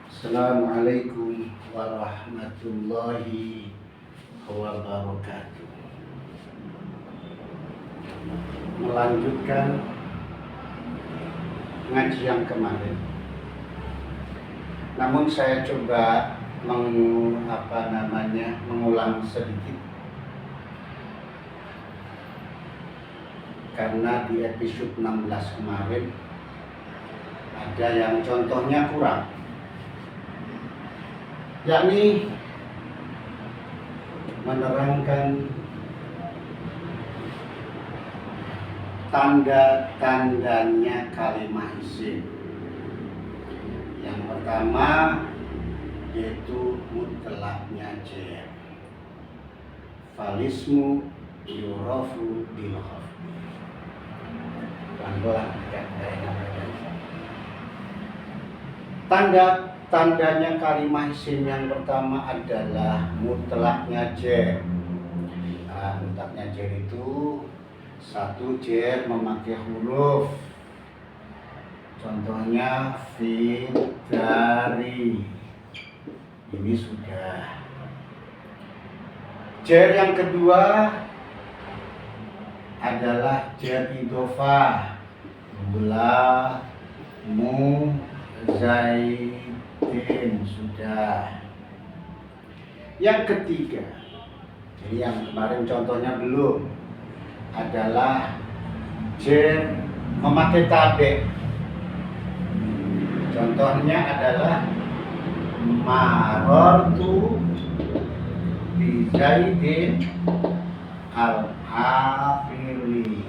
Assalamualaikum warahmatullahi wabarakatuh. Melanjutkan ngaji yang kemarin. Namun saya coba mengulang sedikit. Karena di episode 16 kemarin ada yang contohnya kurang, yakni menerangkan tanda-tandanya kalimah isim. Yang pertama yaitu mutlaknya jar. Falismu yurafu bil khafdi. Pelan-pelan ya, Tanda-tandanya kalimah isim yang pertama adalah mutlaknya jar. Mutlaknya jar itu satu jar memakai huruf. Contohnya fi, dari. Ini sudah. Jar yang kedua adalah jar idhofah. Gula, mu, zaidin, sudah. Yang ketiga, jadi yang kemarin contohnya belum, adalah jar memakai tabe. Contohnya adalah marortu bi zaidin al-afili.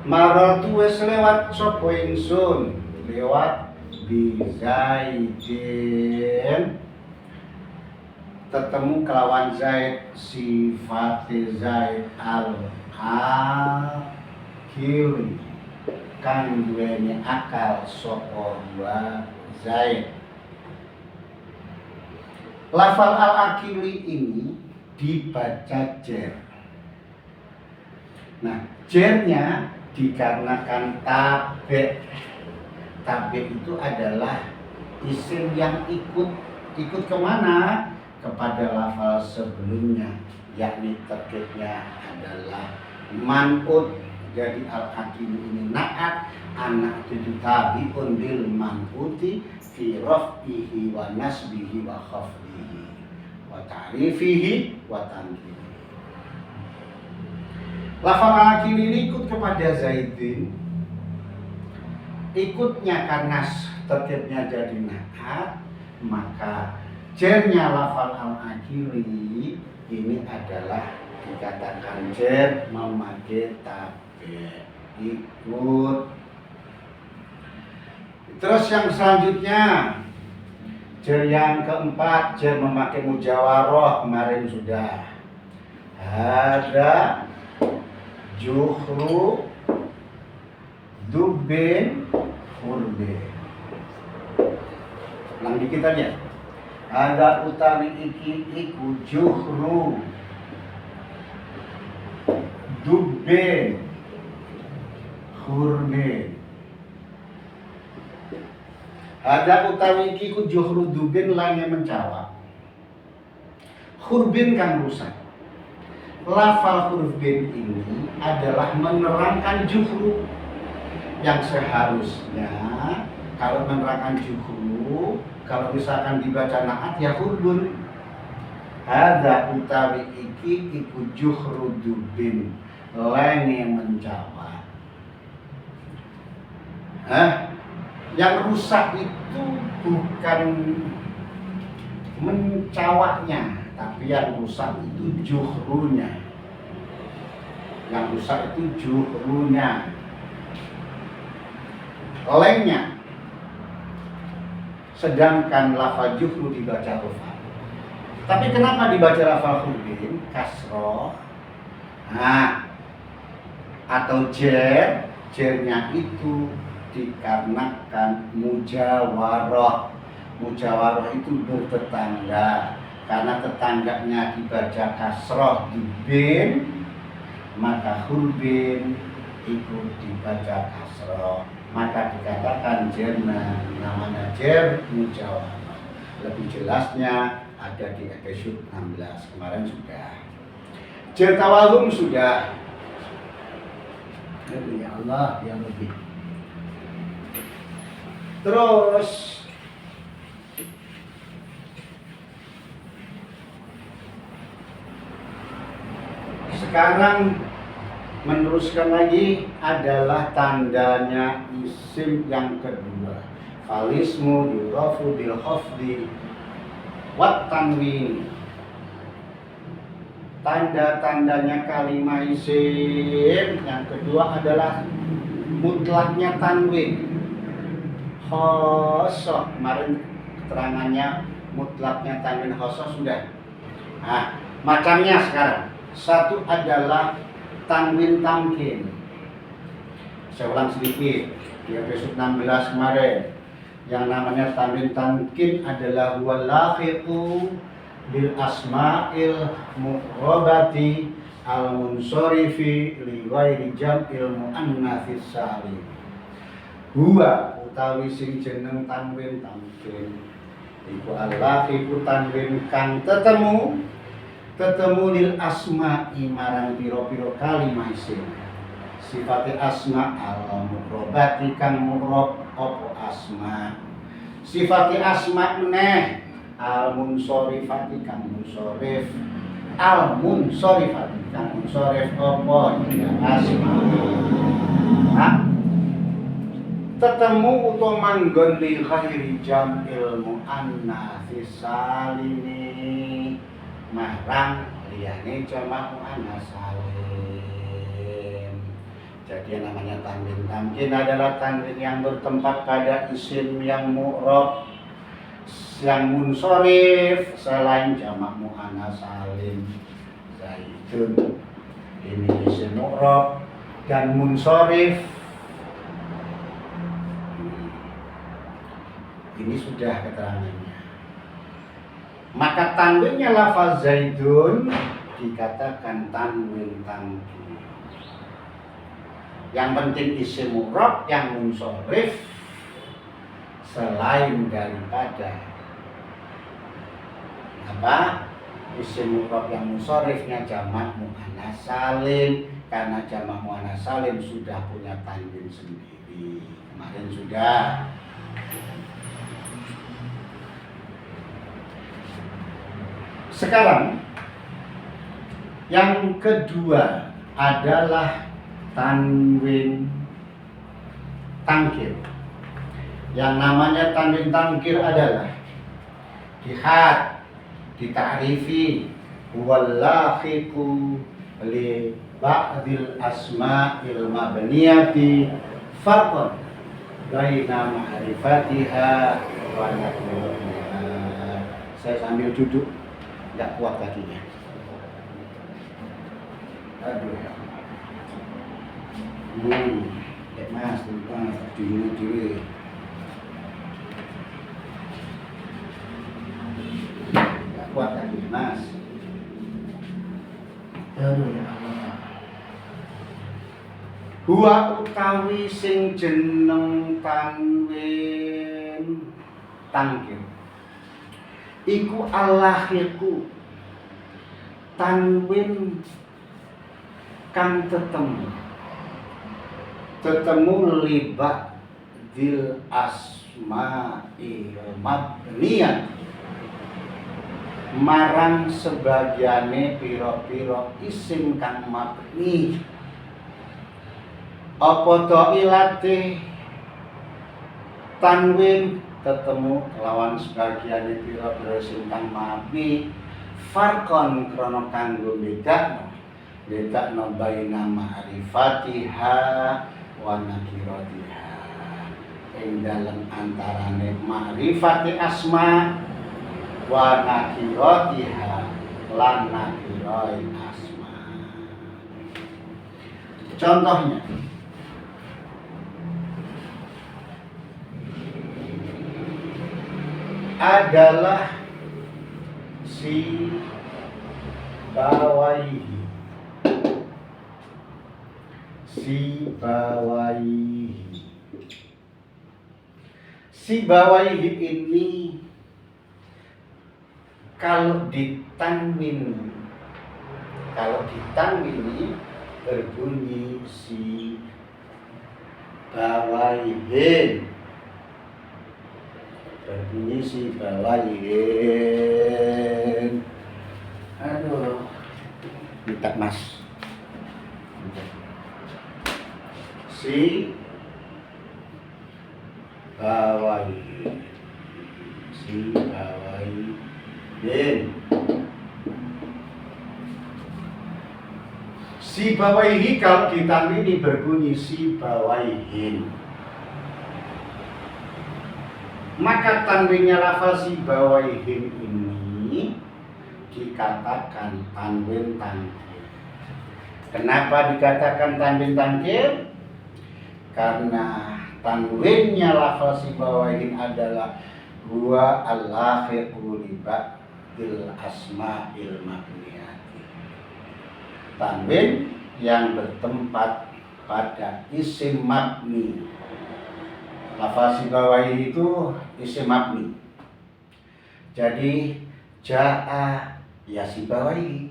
Marortu wis lewat sapa ingsun, lewat bi zaidin, ketemu kelawan Zaid, sifat Zaid al-akili, kang duweni akal sapa wa Zaid. Lafal al-akili ini dibaca jar. Nah, jarnya dikarenakan tabe. Tabe itu adalah isim yang ikut kemana? Kepada lafal sebelumnya, yakni terkitnya adalah man'ut. Jadi al-akili ini naat, anak itu tabi'un bil man'uti fi raf'ihi wa nasbihi wa khafdihi wa ta'rifihi wa tankihi. Lafal al-akili ini ikut kepada Zaidin. Ikutnya karena terkitnya jadi naat, maka jarnya lafal al-akili ini adalah dikatakan jar memakai tabe, ikut. Terus yang selanjutnya, jar yang keempat, jar memakai mujawaroh, kemarin sudah. Ada juhru, dubin, hurbin. Ulang dikit aja. Ada utawi iki iku juhru, dubin, hurbin. Ada utawi iki iku juhru dubin lan yang mencawak. Hurbin kan rusak. Lafal hurbin ini adalah menerangkan juhru, yang seharusnya kalau menerangkan juhru, kalau misalkan dibaca naat ya hurbun. Ada utawi iki iku juhru dubin, lenge mencawak. Yang rusak itu bukan mencawaknya, tapi yang rusak itu juhrunya. Yang rusak itu juhrunya, lengnya. Sedangkan lafal juhru dibaca rufa. Tapi kenapa dibaca lafal hurbin, kasroh, atau jar? Jarnya itu dikarenakan mujawaroh. Mujawaroh itu bertetangga. Karena tetangganya dibaca kasroh di bin, maka hurbin itu dibaca kasroh, maka dikatakan jerna, namanya jer mujawarah. Lebih jelasnya ada di episode 16 kemarin sudah. Jer tawalum sudah. Ya Allah yang lebih. Terus sekarang meneruskan lagi adalah tandanya isim yang kedua. Falismu yurafu bil khafdi wat tanwin. Tanda-tandanya kalimat isim yang kedua adalah mutlaknya tanwin. Khosoh, kemarin keterangannya mutlaknya tanwin khosoh sudah. Nah, macamnya sekarang. Satu adalah tanwin tamkin. Saya ulang sedikit di episode 16 kemarin. Yang namanya tanwin tamkin adalah huwal lahiqu bil asma'il mu'rabati al munsorifi li ghairi jam'il muannatsis salim. Huwa utawi sing jeneng tanwin tamkin iku al-lahiqu tanwin kang tetemu lil asma'i marang pira-pira kalimah isim. Sifate asma al mu'rabati kang mu'rab apa asma. Sifate asma meneh al munsorifati kang munsorif. Al munsorifati kang munsorif apa ya asma. Tetemu utawa manggon li ghairi jam'il muannatsis salimi marang liyane jamak muannats salim. Jadi yang namanya tanwin tamkin adalah tanwin yang bertempat pada isim yang mu'rab yang munsorif selain jamak muannats salim. Zaidun ini isim mu'rab dan munsorif. Ini sudah keterangannya. Maka tanwinnya lafaz Zaidun dikatakan tanwin tamkin. Yang penting isim mu'rab yang munsorif selain daripada apa? Isim mu'rab yang munsorifnya jamak muannats salim, karena jamak muannats salim sudah punya tanwin sendiri. Kemarin sudah. Sekarang yang kedua adalah tanwin tangkir. Yang namanya tanwin tangkir adalah dihad, dita'rifi huwal lahiqu li ba'dil asma'il mabniyati farqan baina ma'rifatiha wa nakiratiha. Saya sambil duduk, tidak kuat kakinya. Aduh ya. Mas, lupa dulu. Tidak kuat kakinya, Mas. Aduh ya Allah. Huwa utawi sing jeneng tanwin tangkir iku allahiku tanwin kang tetemu libat dil asma'il mabniyah marang sebagiane pira-pira isim kang mabni. Apa to ilate tanwin tetemu lawan sebagiane pira-pira isim kang mabni farqon krana kanggo bedakno baina ma'rifatiha wa nakiratiha. Ing dalem antarane ma'rifati asma wa nakiratiha lan nakirai asma. Contohnya adalah si bawaihi. Sibawaihi. Sibawaihi ini kalau ditanwini berbunyi Sibawaihin. Aduh, minta mas. Sibawaihin. Sibawaihi kalau ditanwini berbunyi Sibawaihin. Maka tanwinnya lafaz Sibawaihin ini dikatakan tanwin tangkir. Kenapa dikatakan tanwin tangkir? Karena tanwinnya lafaz Sibawaihin adalah huwa al-lahiqu li ba'dil asma'il mabniyati. Tanwin yang bertempat pada isim mabni. Lafaz Sibawaihi itu isim mabni. Jadi ja'a ya Sibawaihi,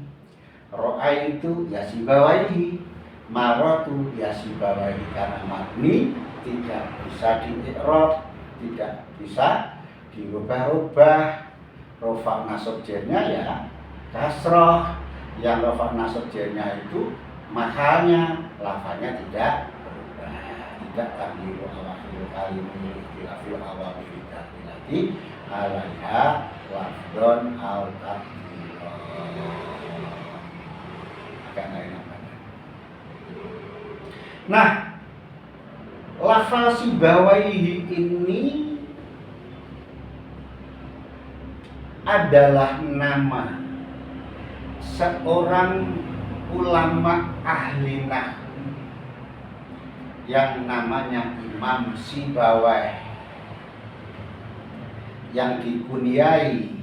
ra'aitu ya Sibawaihi, maratu ya Sibawaihi. Karena mabni tidak bisa di-i'rab, tidak bisa dirubah-rubah. Rafa nasab jernya ya kasroh. Yang rafa nasab jernya itu makanya lafaznya tidak berubah. Tidak takdiru awakil kalimah ikhtilafil awamil dakhilati alaiha lafdon al takdiro. Agak enak. Nah, lafaz Sibawaihi ini adalah nama seorang ulama ahli nahwu yang namanya Imam Sibawaihi, yang dikunyai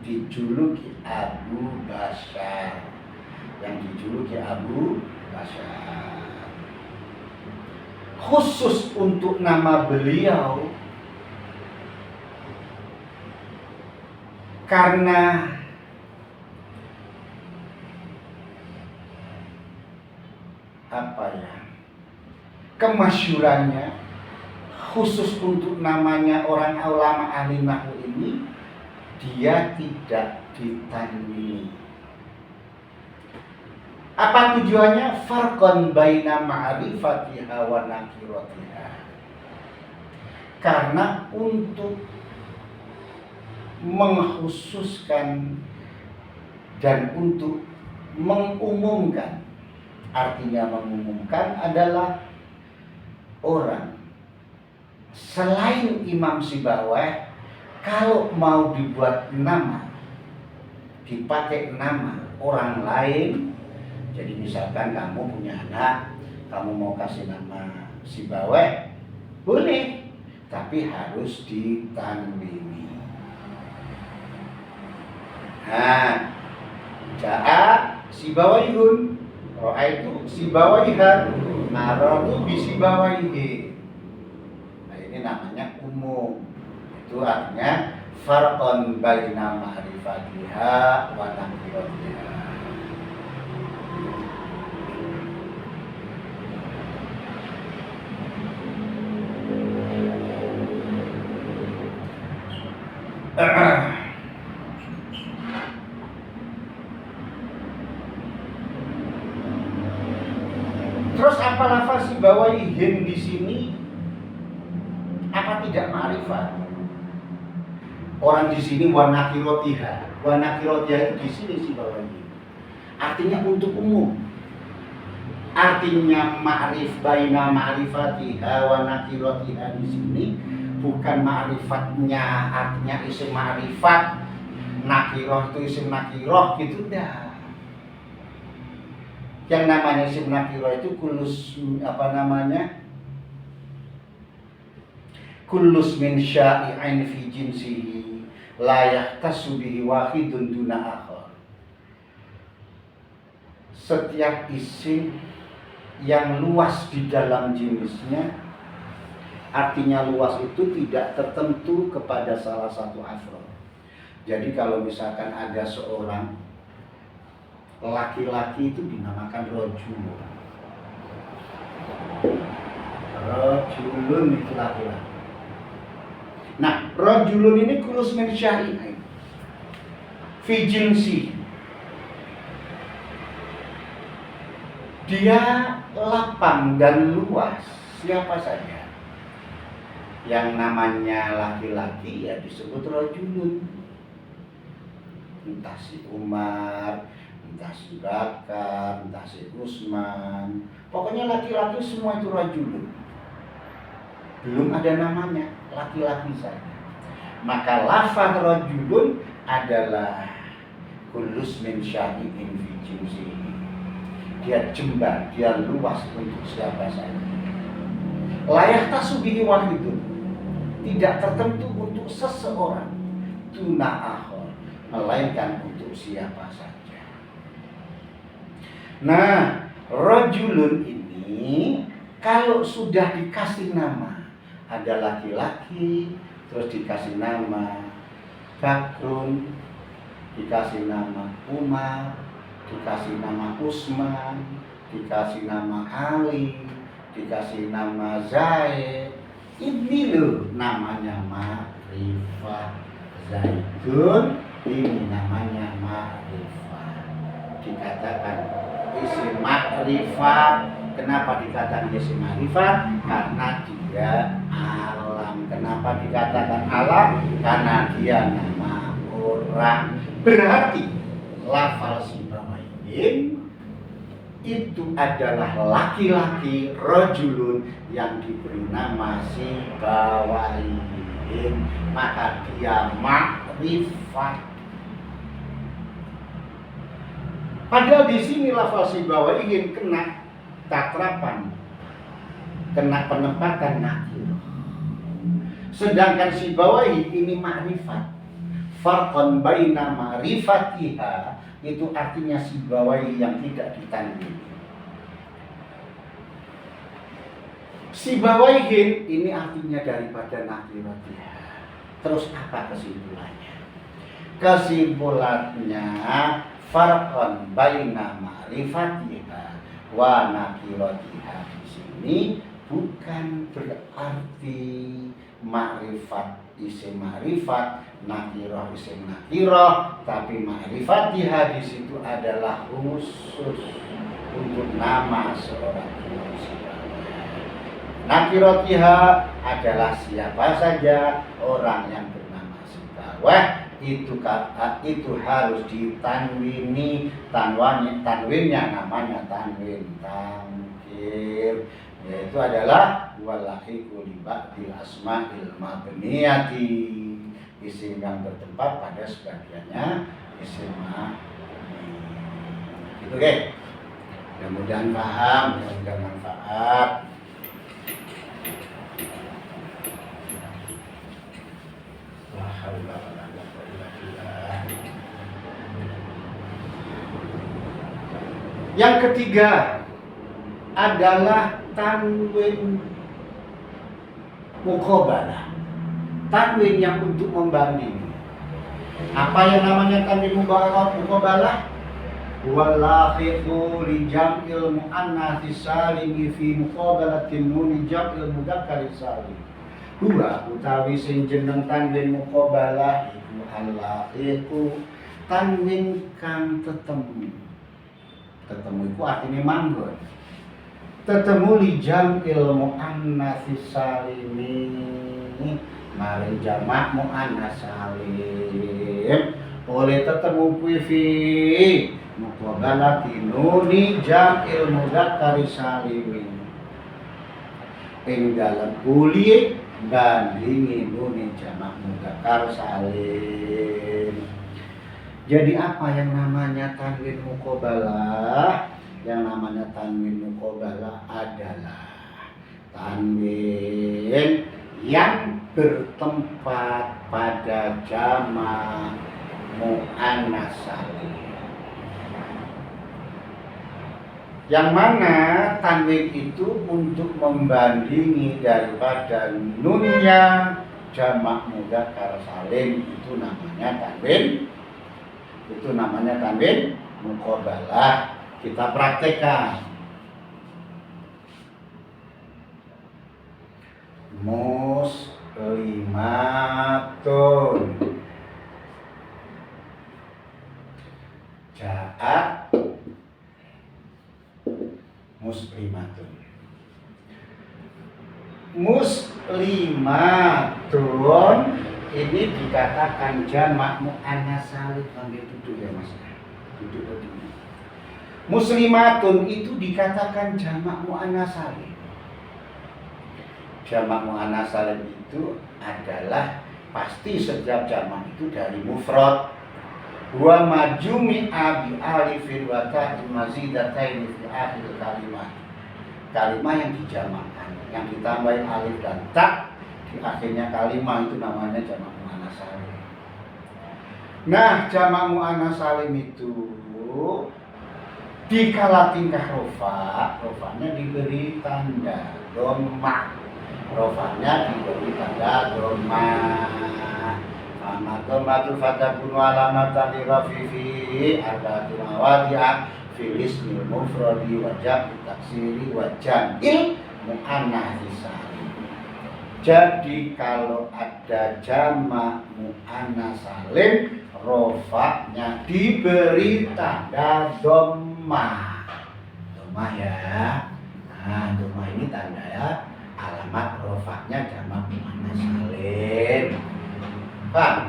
dijuluki Abu Bashar, Khusus untuk nama beliau karena kemasyhurannya, khusus untuk namanya orang ulama ahli nahwu ini, dia tidak ditanwini. Apa tujuannya? Farqan baina ma'rifatiha wa nakiratiha. Karena untuk mengkhususkan dan untuk mengumumkan. Artinya mengumumkan adalah orang selain Imam Sibawaihi, kalau mau dibuat nama, dipakai nama orang lain. Jadi misalkan kamu punya anak, kamu mau kasih nama Sibawaihi, boleh, tapi harus ditanwini. Nah, ja'a Sibawaihun, ra'aitu Sibawaihan, maratu bi Sibawaihi. Nah, ini namanya umum. Itu artinya farqan baina ma'rifatiha wa nakiratiha. Terus apa lafaz Sibawaihin di sini? Apa tidak ma'rifat? Orang di sini wa nakiratiha. Wa nakiratiha itu di sini Sibawaihin. Artinya untuk umum. Artinya ma'rif baina ma'rifatiha wa nakiratiha di sini bukan ma'rifatnya, artinya isim ma'rifat, nakiroh itu isim nakiroh gitu, dah. Yang namanya isim nakiroh itu kullus min sya'i'in fi jinsihi la yahtassu bihi wahidun duna akhar. Setiap isim yang luas di dalam jenisnya. Artinya luas itu tidak tertentu kepada salah satu afrod. Jadi kalau misalkan ada seorang laki-laki itu dinamakan rojulun. Rojulun itu laki-laki. Nah, rojulun ini kulus min syai'in fi jinsi. Dia lapang dan luas, siapa saja yang namanya laki-laki ya disebut rojulun. Entah si Umar, entah si Bakar, entah si Usman, pokoknya laki-laki semua itu rojulun. Belum ada namanya, laki-laki saja. Maka lafaz rojulun adalah kulus min syai'in fi jinsi. Dia jembar, dia luas untuk siapa saja. Layak tasubihi wahidun, tidak tertentu untuk seseorang, tuna akhor, melainkan untuk siapa saja. Nah, rojulun ini kalau sudah dikasih nama, ada laki-laki, terus dikasih nama Bakrun, dikasih nama Umar, dikasih nama Usman, dikasih nama Ali, dikasih nama Zaid. Ini loh namanya ma'rifat. Zaidun, ini namanya ma'rifat. Dikatakan isim ma'rifat. Kenapa dikatakan isim ma'rifat? Karena dia alam. Kenapa dikatakan alam? Karena dia nama orang. Berarti lafal Sibawain itu adalah laki-laki rojulun yang diberi nama Sibawain, maka dia makrifat. Padahal di sini lafal Sibawain kena takrapan, kena penempatan nakir. Sedangkan Sibawain ini makrifat. Farqan baina ma'rifatiha, itu artinya Sibawain yang tidak ditanwin. Sibawain ini artinya daripada nakiratiha. Terus apa kesimpulannya? Kesimpulannya farqan baina ma'rifatiha wa nakiratiha di sini bukan berarti ma'rifat isim ma'rifat, nakirah isim nakirah, tapi ma'rifatiha di situ adalah khusus untuk nama seorang manusia. Nakiratiha adalah siapa saja orang yang bernama Sibawah, itu harus ditanwini. Tanwinnya namanya tanwin tangkir, yaitu adalah walahiqu li ba'dil asma'il mabniyati, isim yang bertempat pada sebagiannya isim mabni. Gitu guys. Mudah-mudahan paham, mudah-mudahan manfaat. La haula wala quwwata illa billah. Yang ketiga adalah tanwin muqabalah. Tanwin yang untuk membanding. Apa yang namanya tanwin muqabalah? Walahiqu li jam'il muannats salimi fi muqabalatin nun jam'il mudzakkar salim. Huwa utawi sing jeneng tanwin muqabalah iku al-lahiqu, tanwin kang tetemu. Tetemu iku artinya manggon. Tetemu li jam'il muannats salimi, mari jamak muannas salim. Oleh tetemu kuwi fi muqabalati nuni jam'il mudzakkar salim. Ing dalem kuli bandingi nuni jamak mudzakkar salim. Jadi apa yang namanya tanwin muqabalah? Yang namanya tanwin muqabalah adalah tanwin yang bertempat pada jamak muannas salim. Yang mana tanwin itu untuk membandingi daripada nunnya jamak mudzakkar salim, itu namanya tanwin muqabalah. Kita praktekkan. Muslimatun, ja'at muslimatun. Muslimatun ini dikatakan jamak muannats salim. Ambil duduk ya Mas. Duduk begini. Muslimatun itu dikatakan jamak muannats salim. Jamak muannats salim itu adalah pasti setiap jamak itu dari mufrad. Wa majumi'a bi alifin wa ta'in mazidataini fi akhir kalimat. Kalimat yang dijamakkan, yang ditambahin alif dan ta di akhirnya kalimat, itu namanya jamak muannats salim. Nah, jamak muannats salim itu dikala tingkah rofanya diberi tanda dhammah. Rofanya diberi tanda dhammah. Dhammatu fatakunu alamatan li rafifi arba'atul mawadi'a fil ismil mufradi wa jam'i taksiri wa jam'il muannats salim. Jadi kalau ada jamak muannats salim, rofanya diberi tanda dhammah. Dhammah ya. Nah, dhammah ini tanda ya, alamat rofanya jamak muannats salim. Paham?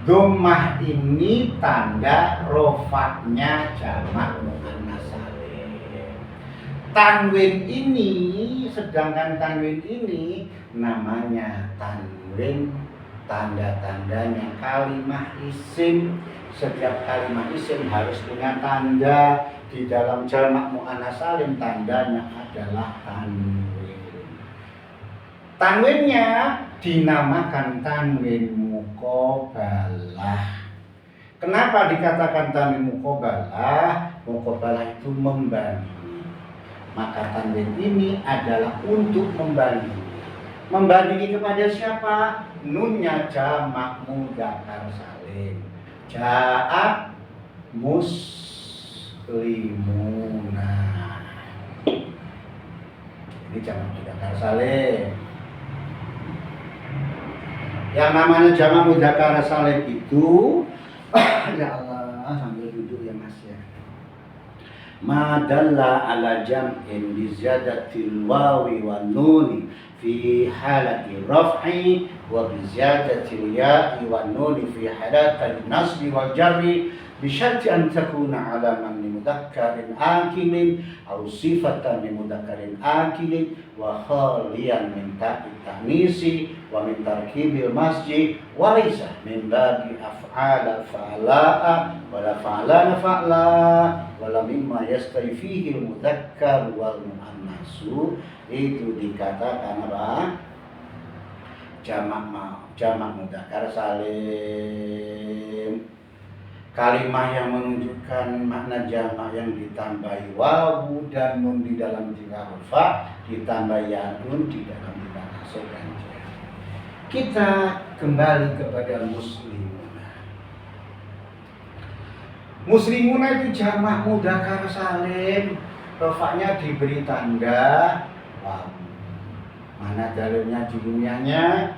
Dhammah ini tanda rofanya jamak muannats salim. Tanwin ini, sedangkan tanwin ini namanya tanwin, tanda-tandanya kalimah isim. Setiap kalimah isim harus punya tanda. Di dalam jamak muannats salim tandanya adalah tanwin. Tanwinnya dinamakan tanwin muqabalah. Kenapa dikatakan tanwin muqabalah? Muqabalah itu membandingi. Maka tanwin ini adalah untuk membandingi. Membandingi kepada siapa? Nunnya jamak mudzakkar salim. Ja'a muslimuna. Ini jamak mudzakkar salim. Yang namanya jamak mudzakkar salim itu ya Allah, sambil duduk ya Mas ya. Madalla ala jam'in bi ziyadatil wawi wan nuni fi halati raf'i wa bi ziyadatil ya'i wan nuni fi halati nasbi wal jarri bi syarti an takuna alaman li mudzakkarin akilin aw sifatan li mudzakkarin akilin wa khaliyan min ta'it ta'nisi wa min tarkibil masjid wa laysa min babi af'ala fa'la'a wa la fa'lana fa'la wa la mimma yastayfihi al-mudzakkar wal muannasu. Itu dikatakan apa? Jamak mudzakkar salim. Kalimah yang menunjukkan makna jamak yang ditambahi wawu dan nun di dalam tiga huruf, ditambah ya nun di dalam tiga nasab dan jar. Kita kembali kepada muslimuna. Muslimuna itu jamak mudzakkar salim, rofaknya diberi tanda wawu. Mana dalilnya di dunianya?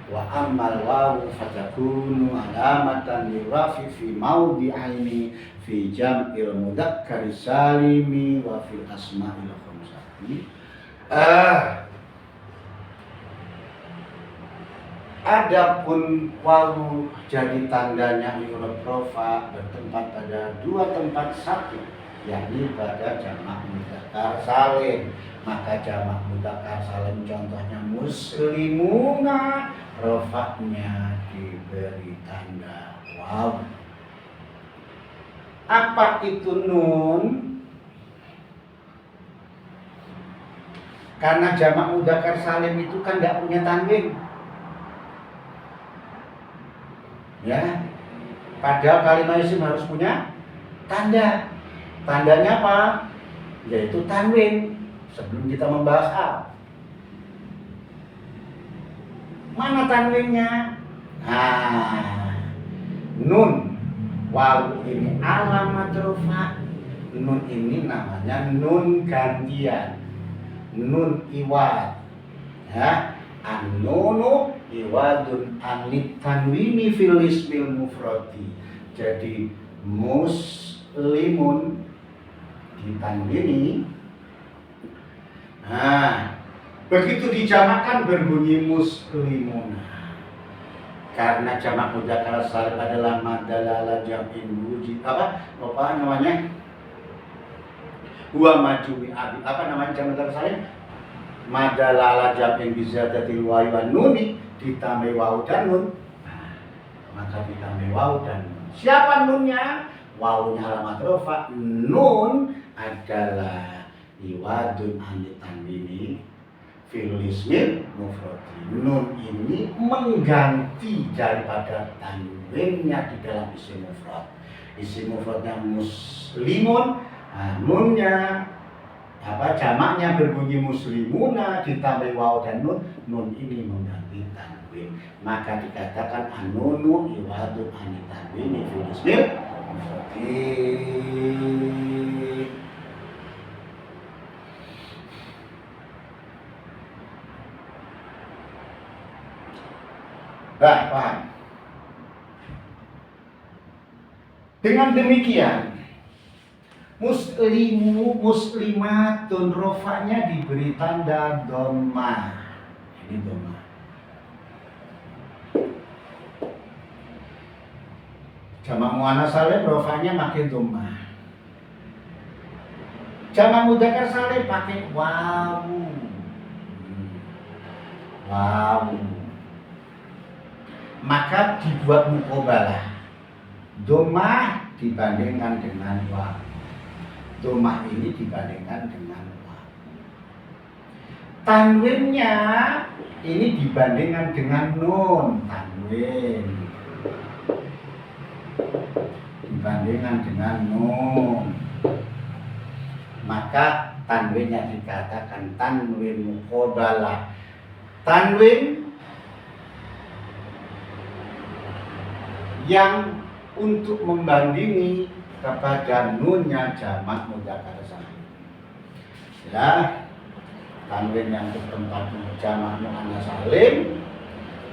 Wa ammal wawu fatakunu alamatan lirafi fi mawdi'aini fi jam'il mudzakkar salimi wa fil asma'il khamsati. Adapun wawu jadi tandanya i'rab rafa bertempat pada dua tempat satu, yakni pada jamak mudzakkar salim. Maka jamak mudzakkar salim contohnya muslimuna, rofaknya diberi tanda waw. Apa itu nun? Karena jamak mudzakkar salim itu kan tidak punya tanwin, ya. Padahal kalimat isim harus punya tanda. Tandanya apa? yaitu tanwin. Sebelum kita membahas hal, mana tanwinnya? Nah, nun, wawu ini alamat rofa. Nun ini namanya nun gantian, nun iwad. Ya, an-nunu iwadun anit tanwini fil ismil mufradi. Jadi muslimun ditanwini. Nah, begitu dijamakkan berbunyi muslimun. Karena jamak mudzakkar salim adalah madalala jam'in wujud apa namanya? Huwa majumi abi. Apa namanya jamak mudzakkar salim? Madalala jam'in bizadatil wawi wan nuni, ditambah wawu dan nun. Nah, maka ditambah wawu dan nun. Siapa nunnya? Wawunya alamat rofa. Nun adalah iwadun anit tanwini fil ismil mufradi. Nun ini mengganti daripada tanwinnya di dalam isim mufrad. Isim mufradnya muslimun, nah, nunnya jamaknya berbunyi muslimuna ditambah waw dan nun. Nun ini mengganti tanwin, maka dikatakan anunu iwadun anit tanwini fil ismil mufradi. Nah, paham? Dengan demikian, muslimu, muslimatun, rofanya diberi tanda dhamma. Ini dhamma. Jamak muannas salim rofanya pakai dhamma. Jamak mudzakkar salim pakai wawu. Wawu. Maka dibuat muqabalah. Dhammah dibandingkan dengan waw. Dhammah ini dibandingkan dengan waw. Tanwinnya ini dibandingkan dengan nun. Tanwin dibandingkan dengan nun. Maka tanwinnya dikatakan tanwin muqabalah. Tanwin yang untuk membandingi kepada nunnya jamak mudzakkar salim. Ya, tanwin yang bertempat jamak muannas salim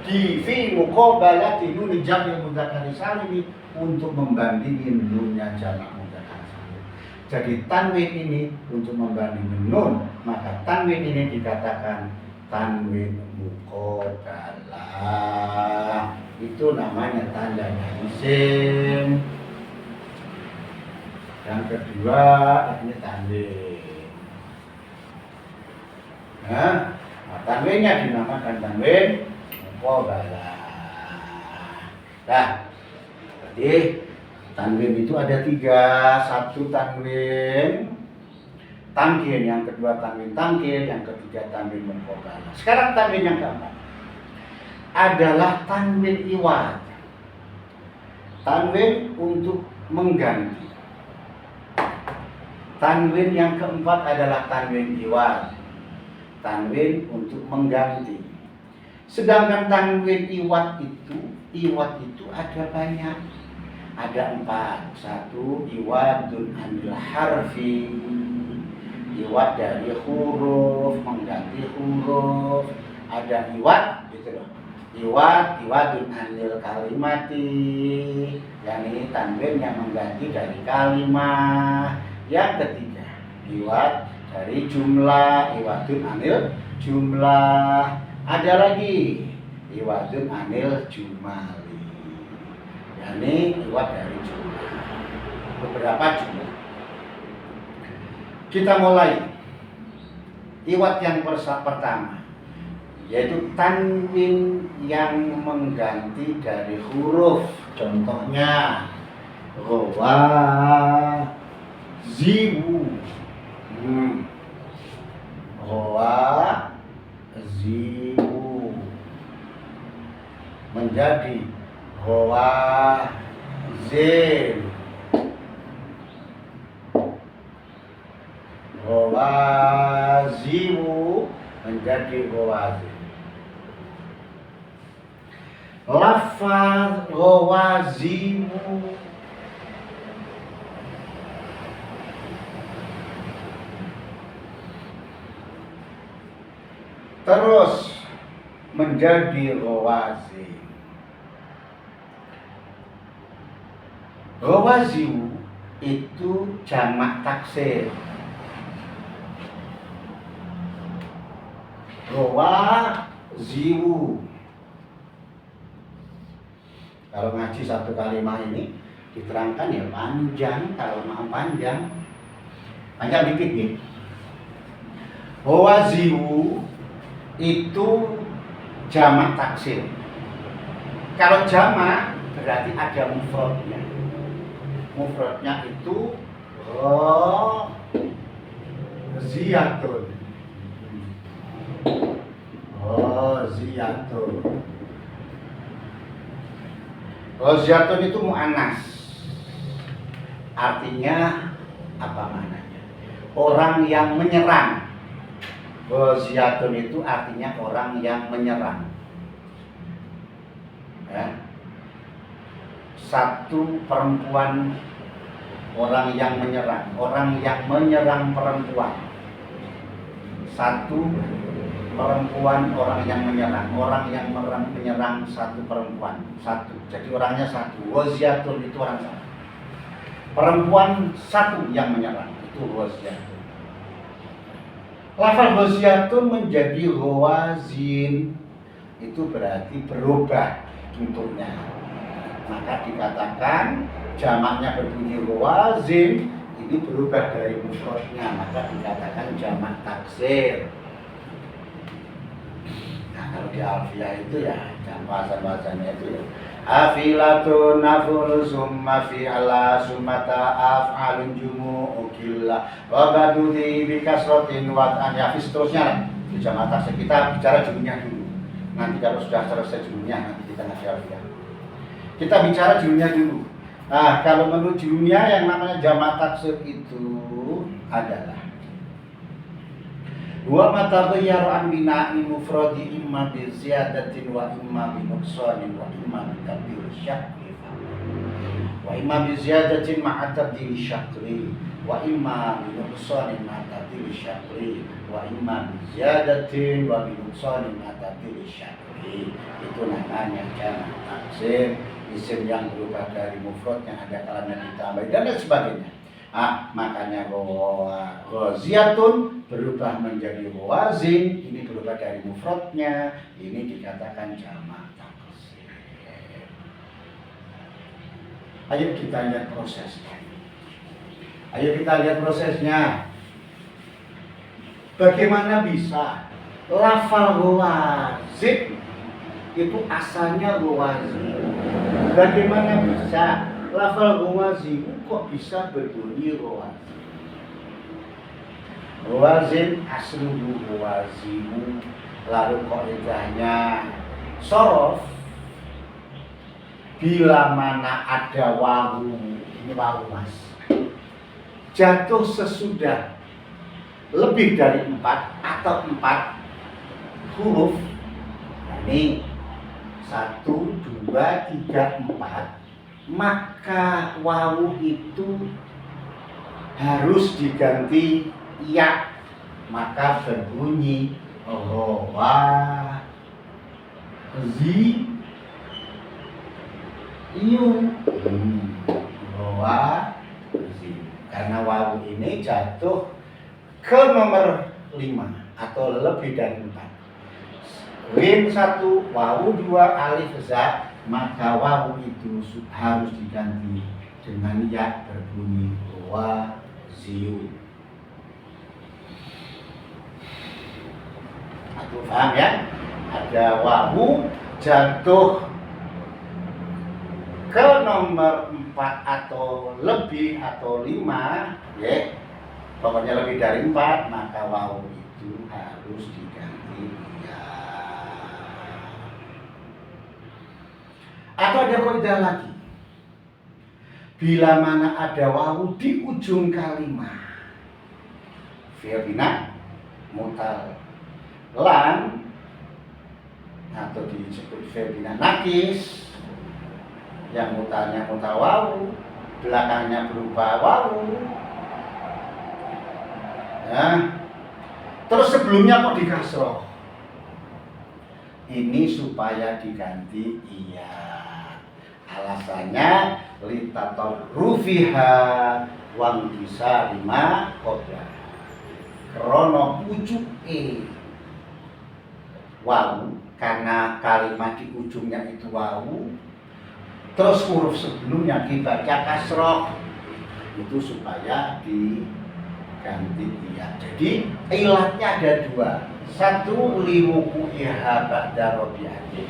di fi muqabalati nun jamak mudzakkar salim untuk membandingi nunnya jamak mudzakkar salim. Jadi tanwin ini untuk membandingi nun, maka tanwin ini dikatakan tanwin muqabalah. Itu namanya tandanya isim. Yang kedua ini tanwin. Nah, tanwinnya dinamakan tanwin muqabalah. Nah, jadi tanwin itu ada 3. Satu tanwin tangkil, yang kedua tanwin tangkil, yang ketiga tanwin muqabalah. Sekarang tanwin yang keempat adalah tanwin iwad. Tanwin untuk mengganti. Tanwin yang keempat adalah tanwin iwad. Tanwin untuk mengganti. Sedangkan tanwin iwad itu ada banyak. Ada 4. 1. Iwadun anil harfi. Iwad dari huruf, mengganti huruf. Ada iwad gitu loh. Iwadun anil kalimati, yang ini tanwin yang mengganti dari kalimat. Yang ketiga, iwad dari jumlah, iwadun anil jumlah. Ada lagi iwadun anil jumali, yang ini iwad dari jumlah. Beberapa jumlah. Kita mulai. Iwad yang pertama, yaitu tanwin yang mengganti dari huruf. Contohnya wa zibu. Wa zibu menjadi wa zin. menjadi ghawazin. Lafaz ghawazimu terus menjadi ghawazin. Ghawazimu itu jamak taksir. Ghawazimu. Kalau ngaji satu kalimat ini diterangkan ya panjang, kalau mau panjang dikit nih. Ghawazimu itu jamak taksir. Kalau jamak berarti ada mufradnya. Mufradnya itu ziyatun. Ziyatun. Ziyatun itu mu'annas. Artinya apa maknanya? Orang yang menyerang. Ziyatun itu artinya orang yang menyerang. Ya. Satu perempuan, orang yang menyerang perempuan. Satu perempuan, orang yang menyerang satu perempuan, satu. Jadi orangnya satu. Ghaziatun itu orang satu. Perempuan satu yang menyerang, itu ghaziatun. Lafal ghaziatun menjadi ghawazin, itu berarti berubah bentuknya. Maka dikatakan jamaknya berbunyi ghawazin, ini berubah dari mufradnya, maka dikatakan jamak taksir. Nah, kalau di alfiyah itu ya, bahasa-bahasanya itu ya. Afilatun naful summa fi'ala summata af'alun jumu ukilla wa badudi bikasrotin wat'an ya seterusnya. Di jamak taksir kita bicara judulnya dulu. Nanti kalau sudah selesai judulnya, nanti kita ngasih alfiyah. Kita bicara judulnya dulu. Nah, kalau menurut judulnya yang namanya jamak taksir itu adalah wa mataghayyara an bina'i mufradi imma bi ziyadatin wa imma bi nuqsanin wa imma bi tabdil syakli wa imma bi ziyadatin ma'a tabdil syakli wa imma bi nuqsanin ma'a tabdil syakli wa imma bi ziyadatin wa bi nuqsanin ma'a tabdil syakli. Itu namanya jamak taksir. Isim yang berubah dari mufrad yang ada kalanya ditambah dan lain sebagainya. Makanya ghaziatun berubah menjadi ghawazin, ini berubah dari mufradnya, ini dikatakan jamak taksir. Ayo kita lihat prosesnya. Bagaimana bisa lafal ghawazin itu asalnya ghawazin? Bagaimana bisa lafal ghawazin kok bisa berbunyi ghawazin? Ghawazin asluhu ghawazimu. Lalu kaidahnya shorof bila mana ada wawu, ini wawu mas, jatuh sesudah lebih dari 4 atau 4 huruf, ini 1, 2, 3, 4, maka wawu itu harus diganti ya, maka berbunyi ghawazin. Karena wawu ini jatuh ke nomor 5 atau lebih dari 4. Rin 1, wawu 2, alif za, maka wawu itu harus diganti dengan ya, berbunyi ghawazin. Aku paham ya? Ada wawu jatuh ke nomor 4 atau lebih atau 5, ya. Pokoknya lebih dari 4, maka wawu itu harus diganti ya. Atau ada kaidah lagi. Bila mana ada wawu di ujung kalimat, fi'il bina mutal lan atau disebut Feblina nakis yang mutarnya mutar wawu, belakangnya berupa wawu. Ya. Terus sebelumnya kok dikasroh? Ini supaya diganti iya. Alasannya litator rufiha wang bisa 5 kobra. Krono pucuke wawu, karena kalimat di ujungnya itu wawu, terus huruf sebelumnya dibaca kasroh, itu supaya diganti iya. Jadi ilatnya ada 2. Satu liwuku iha ba'da robi'ati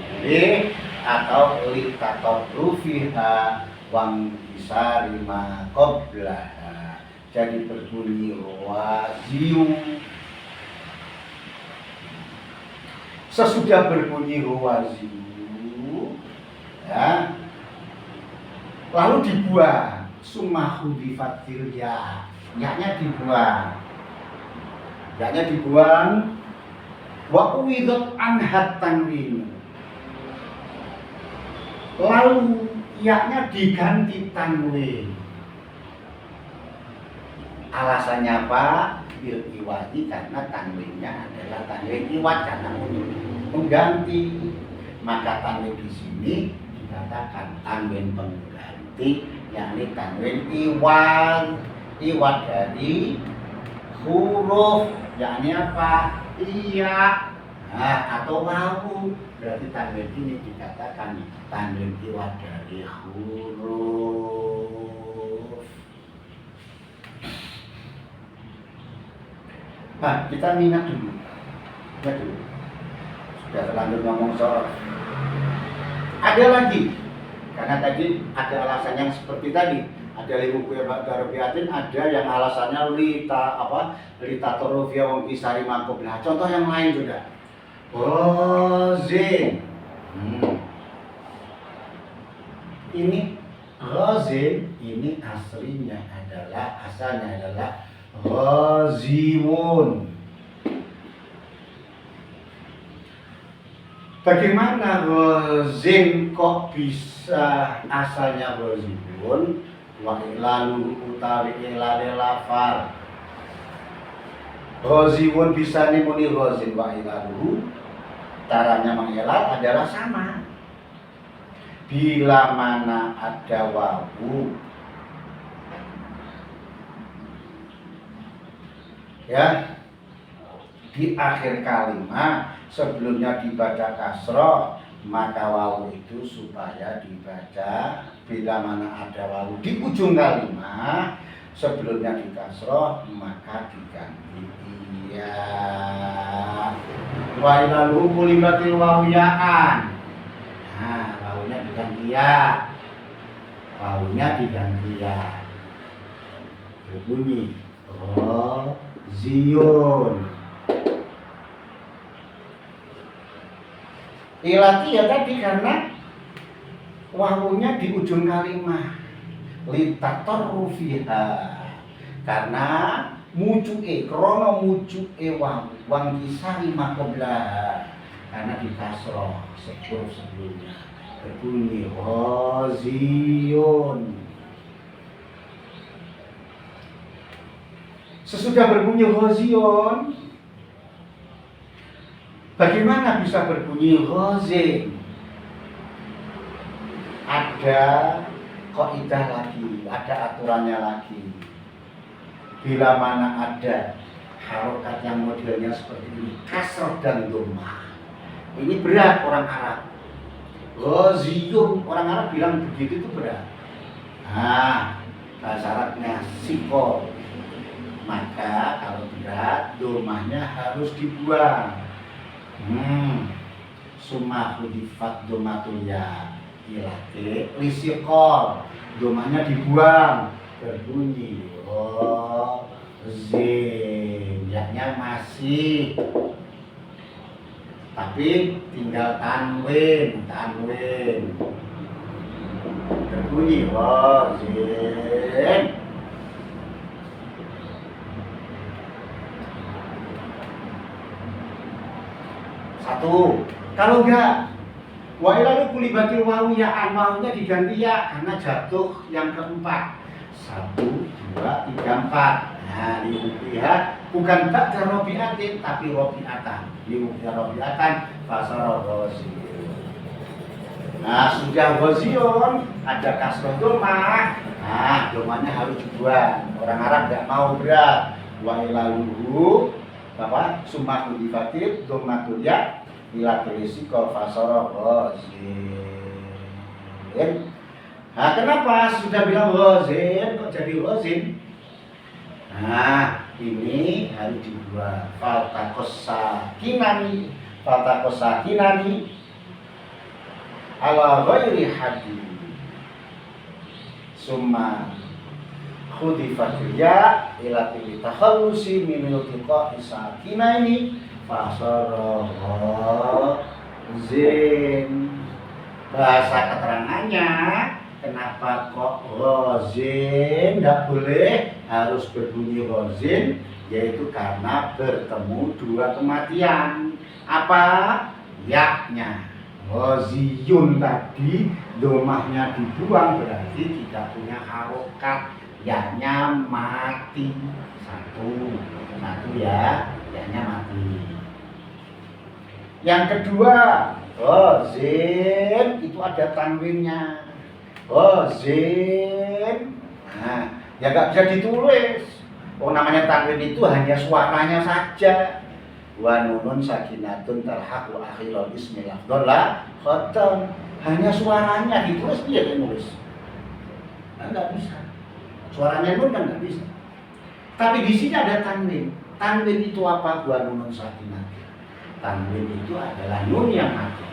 atau litator rufiha wang bisa 5 qoblaha. Jadi berbunyi waziu. Sesudah berbunyi waziu, ya, lalu dibuang. Sumahu difatil ya, yaknya dibuang. Yaknya dibuang. Wa uwidot anhat tanwin. Lalu yaknya diganti tanwin. Alasannya apa? Bil iwadi, karena tanwinnya adalah tanwin iwad, karena mengganti. Maka tanwin di sini dikatakan tanwin pengganti, yakni tanwin iwad. Iwad dari huruf, yakni apa? Iya, nah, atau wawu. Berarti tanwin ini dikatakan tanwin iwad dari huruf. Nah, kita minat dulu. Minat dulu. Sudah terlanjur ngomong soal. Ada lagi, karena tadi ada alasan yang seperti tadi. Ada liwuku darobiatin, ada yang alasannya lita torofia wong kisari makoblah. Contoh yang lain juga. Rozin. Ini rozin, ini asalnya adalah roziwun. Bagaimana rozin kok bisa asalnya roziwun? Wa ilalu utawi ilale lafal. Roziwun bisa nimuni rozin wa ilalu. Caranya mengelak adalah sama. Bila mana ada wawu, ya, di akhir kalimat sebelumnya dibaca kasroh, maka wawu itu supaya dibaca. Bila mana ada wawu di ujung kalimat sebelumnya di kasroh, maka diganti iya. Wa ilalu kulimatil wawiyaan. Nah, wawunya diganti ya. Wawunya diganti ya. Berbunyi roziyun. Ilati ya tadi karena wawunya di ujung kalimat. Litator rufiha, karena mucuke, krono mucuke wang kisari makoblah, karena di kasroh sebelumnya berbunyi roziyun. Sesudah berbunyi roziyun, bagaimana bisa berbunyi rozin? Ada kaidah lagi, ada aturannya lagi. Bila mana ada harokat yang modelnya seperti ini, kasroh dan dhammah, ini berat orang Arab. Roziyun, orang Arab bilang begitu itu berat. Nah, bahasa Arabnya sikol. Maka kalau berat, dhammahnya harus dibuang. Summa hudifat dhammatul ya ilate lisikol, dhammahnya dibuang, berbunyi rozin, yaknya masih, tapi tinggal tanwin, berbunyi rozin. Satu. Kalau enggak, wa ilalu kulibatil wawu ya wawunya diganti ya karena jatuh yang keempat. 1, 2, 3, 4. Nah, lihat bukan ba'da robiatin tapi robiatan. Lihat robiatan fasara ghazi. Nah, sudah ghaziun ada kasroh domah. Nah, domahnya harus dibuang. Orang Arab enggak mau berat. Wa ilalu apa? Summa kulibatil domatul ya ila kilisi kol fasara ghazin. Nah, kenapa sudah bilang ghazin kok jadi ghazin? Nah, ini harus dibuat faltakos sakinani ala ghairi hadi summa khudifat ya ila takhallusi min iltiqa sakinani fasara ghazin. Bahasa keterangannya kenapa kok ghazin tidak boleh harus berbunyi ghazin, yaitu karena bertemu dua kematian. Apa? Yaknya ghaziyun tadi domahnya dibuang berarti tidak punya harokat, yaknya mati. Satu ya, yaknya mati. Yang kedua, ghazin itu ada tanwinnya. Ghazin. Nah, ya nggak bisa ditulis. Oh, namanya tanwin itu hanya suaranya saja. Wa nunun sakinatun talhaqu akhirul ismi lafdhul khatam. Hanya suaranya ditulis dia nulis. Nah, nggak bisa. Suaranya nun kan nggak bisa. Tapi di sini ada tanwin. Tanwin itu apa? Wa nunun sakinatun. Tanwin itu adalah nun yang mati.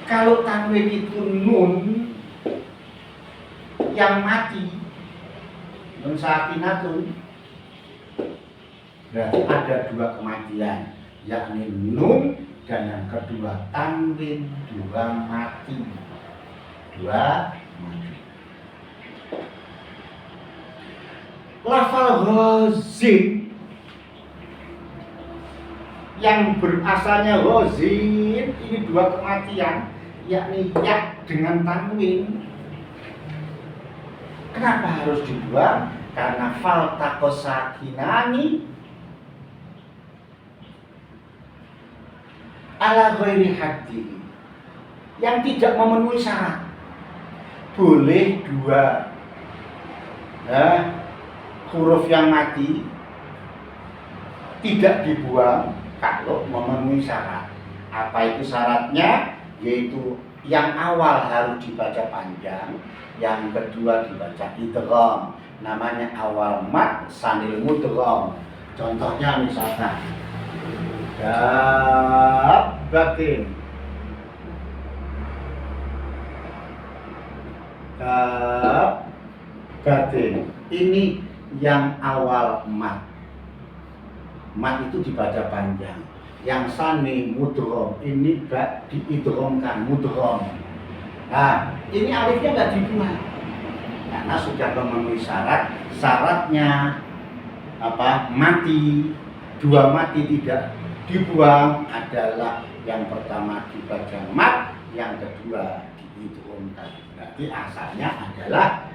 Kalau tanwin itu nun yang mati, nun sakinatun, berarti ada dua kematian, yakni nun dan yang kedua tanwin, dua mati. Lafal ghazin yang berasalnya ghazin ini dua kematian, yakni ya dengan tanwin. Kenapa harus dibuang? Karena faltakos sakinani ala ghairi haddi, yang tidak memenuhi syarat. Boleh dua huruf yang mati tidak dibuang kalau memenuhi syarat. Apa itu syaratnya? Yaitu yang awal harus dibaca panjang, yang kedua dibaca idgham. Namanya awal mat sanil mudgham. Contohnya misalkan dabbatin, ini yang awal mat. Mat itu dibaca panjang. Yang sani mudgham ini diidghamkan mudgham. Nah, ini alifnya nggak dibuang karena sudah memenuhi syarat. Syaratnya apa? Mati. Dua mati tidak dibuang adalah yang pertama dibaca mat, yang kedua diidghamkan. Berarti asalnya adalah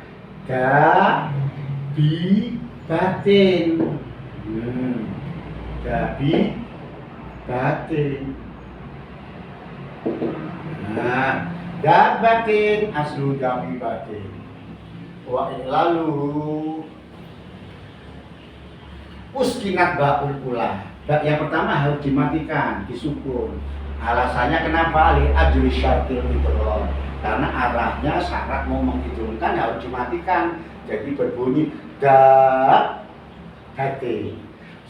gabi batin. Gabi batin. Nah, dabatin aslu gabi batin. Wa lalu uskinat ba'ul ula. Yang pertama harus dimatikan, disukun. Alasannya kenapa? Li ajli syartil idgham. Karena arahnya syarat mau mengidghamkan harus dimatikan. Jadi berbunyi dabatin.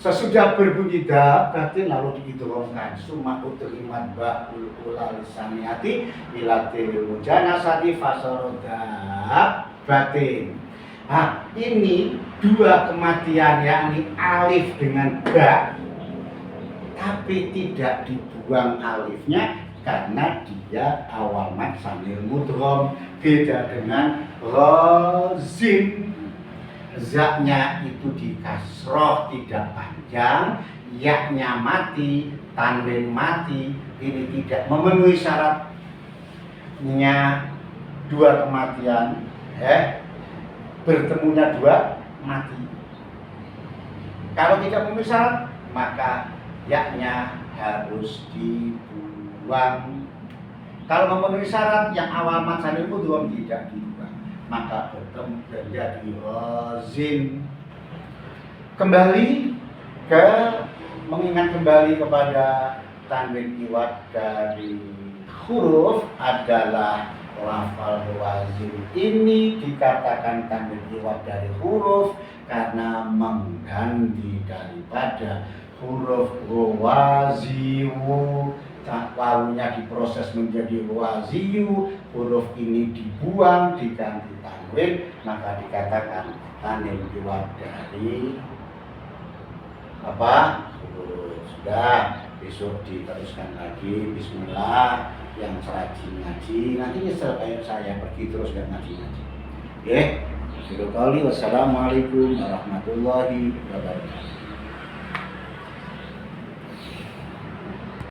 Sesudah berbunyi dabatin lalu diidghamkan. Summa utrimat ba'ul ula lisaniati ila tilil mujanasati fasara batin. Nah, ini dua kematian, yakni alif dengan ba, tapi tidak dibuang alifnya karena dia awal mat sambil mudgham. Beda dengan ghazin, zaknya itu di kasroh tidak panjang, yaknya mati, tanwin mati, ini tidak memenuhi syaratnya dua kematian, bertemunya dua mati. Kalau tidak memenuhi syarat, maka yaknya harus dibuang. Kalau memenuhi syarat yang awal mad salil mudgham tidak dibuang, maka bertemu menjadi lazim. Kembali ke mengingat kembali kepada tanwin iwad dari huruf adalah lafal lazim. Ini dikatakan tanwin iwad dari huruf karena mengganti daripada huruf waziyu. Wawunya diproses menjadi waziyu, huruf ini dibuang diganti tanwin, maka dikatakan tanwin iwad dari apa? Sudah, besok diteruskan lagi. Bismillah. Yang rajin ngaji nanti nyesel kayak saya pergi terus gak ngaji-ngaji. Oke. Wassalamualaikum warahmatullahi wabarakatuh.